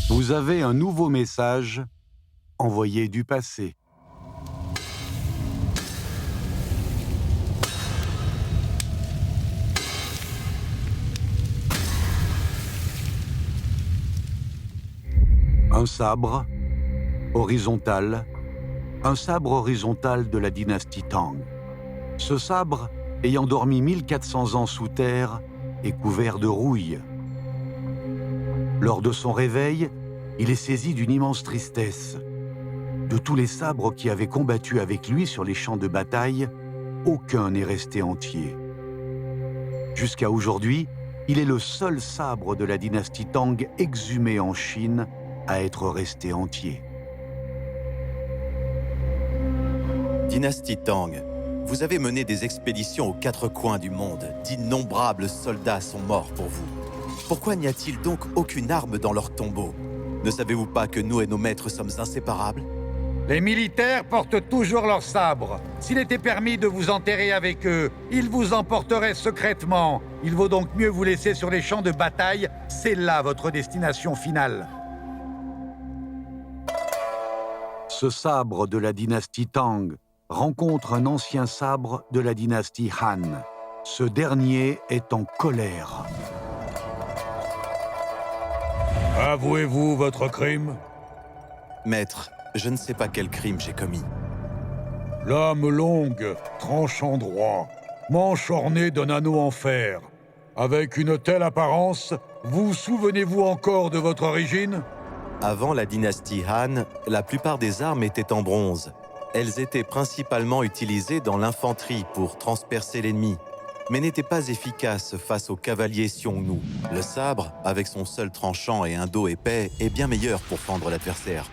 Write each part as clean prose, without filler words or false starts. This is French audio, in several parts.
Vous avez un nouveau message envoyé du passé. Un sabre horizontal, un sabre horizontal de la dynastie Tang. Ce sabre, ayant dormi 1400 ans sous terre, est couvert de rouille. Lors de son réveil, il est saisi d'une immense tristesse. De tous les sabres qui avaient combattu avec lui sur les champs de bataille, aucun n'est resté entier. Jusqu'à aujourd'hui, il est le seul sabre de la dynastie Tang exhumé en Chine à être resté entier. Dynastie Tang, vous avez mené des expéditions aux quatre coins du monde. D'innombrables soldats sont morts pour vous. Pourquoi n'y a-t-il donc aucune arme dans leur tombeau? Ne savez-vous pas que nous et nos maîtres sommes inséparables? Les militaires portent toujours leur sabre. S'il était permis de vous enterrer avec eux, ils vous emporteraient secrètement. Il vaut donc mieux vous laisser sur les champs de bataille. C'est là votre destination finale. Ce sabre de la dynastie Tang rencontre un ancien sabre de la dynastie Han. Ce dernier est en colère. Avouez-vous votre crime? Maître, je ne sais pas quel crime j'ai commis. Lame longue, tranchant droit, manche ornée d'un anneau en fer. Avec une telle apparence, vous souvenez-vous encore de votre origine? Avant la dynastie Han, la plupart des armes étaient en bronze. Elles étaient principalement utilisées dans l'infanterie pour transpercer l'ennemi, mais n'étaient pas efficaces face aux cavaliers Xiongnu. Le sabre, avec son seul tranchant et un dos épais, est bien meilleur pour fendre l'adversaire.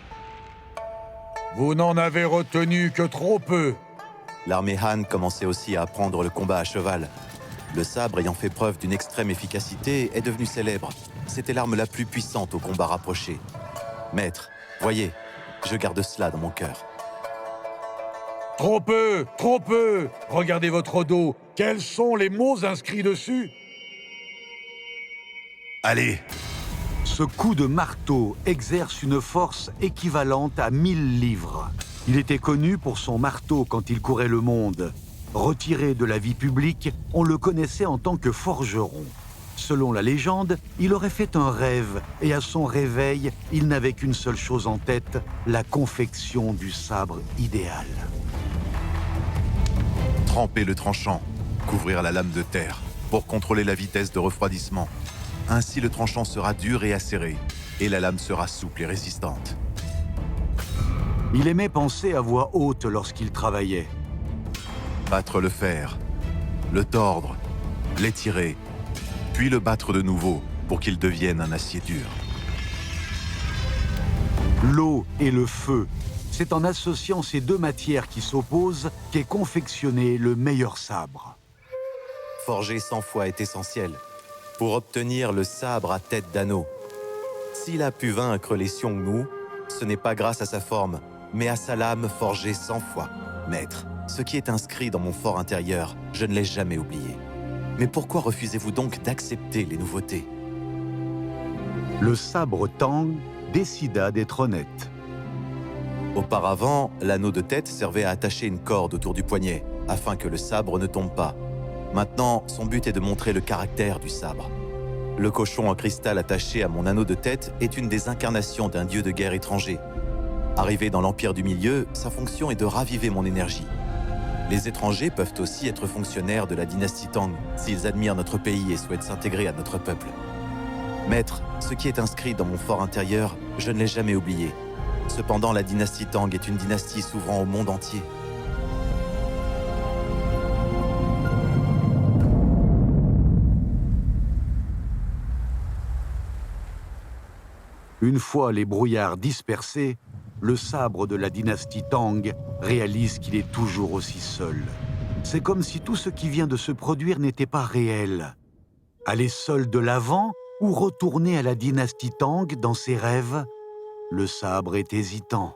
Vous n'en avez retenu que trop peu. L'armée Han commençait aussi à apprendre le combat à cheval. Le sabre, ayant fait preuve d'une extrême efficacité, est devenu célèbre. C'était l'arme la plus puissante au combat rapproché. Maître, voyez, je garde cela dans mon cœur. Trop peu, trop peu. Regardez votre dos. Quels sont les mots inscrits dessus? Allez! Ce coup de marteau exerce une force équivalente à 1000 livres. Il était connu pour son marteau quand il courait le monde. Retiré de la vie publique, on le connaissait en tant que forgeron. Selon la légende, il aurait fait un rêve et à son réveil, il n'avait qu'une seule chose en tête, la confection du sabre idéal. Tremper le tranchant, couvrir la lame de terre pour contrôler la vitesse de refroidissement. Ainsi, le tranchant sera dur et acéré, et la lame sera souple et résistante. Il aimait penser à voix haute lorsqu'il travaillait. Battre le fer, le tordre, l'étirer, puis le battre de nouveau pour qu'il devienne un acier dur. L'eau et le feu. C'est en associant ces deux matières qui s'opposent qu'est confectionné le meilleur sabre. Forger 100 fois est essentiel pour obtenir le sabre à tête d'anneau. S'il a pu vaincre les Xiongnu, ce n'est pas grâce à sa forme, mais à sa lame forgée 100 fois. Maître, ce qui est inscrit dans mon fort intérieur, je ne l'ai jamais oublié. Mais pourquoi refusez-vous donc d'accepter les nouveautés? Le sabre Tang décida d'être honnête. Auparavant, l'anneau de tête servait à attacher une corde autour du poignet, afin que le sabre ne tombe pas. Maintenant, son but est de montrer le caractère du sabre. Le cochon en cristal attaché à mon anneau de tête est une des incarnations d'un dieu de guerre étranger. Arrivé dans l'Empire du Milieu, sa fonction est de raviver mon énergie. Les étrangers peuvent aussi être fonctionnaires de la dynastie Tang s'ils admirent notre pays et souhaitent s'intégrer à notre peuple. Maître, ce qui est inscrit dans mon fort intérieur, je ne l'ai jamais oublié. Cependant, la dynastie Tang est une dynastie s'ouvrant au monde entier. Une fois les brouillards dispersés, le sabre de la dynastie Tang réalise qu'il est toujours aussi seul. C'est comme si tout ce qui vient de se produire n'était pas réel. Aller seul de l'avant ou retourner à la dynastie Tang dans ses rêves, le sabre est hésitant.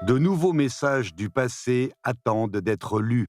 De nouveaux messages du passé attendent d'être lus.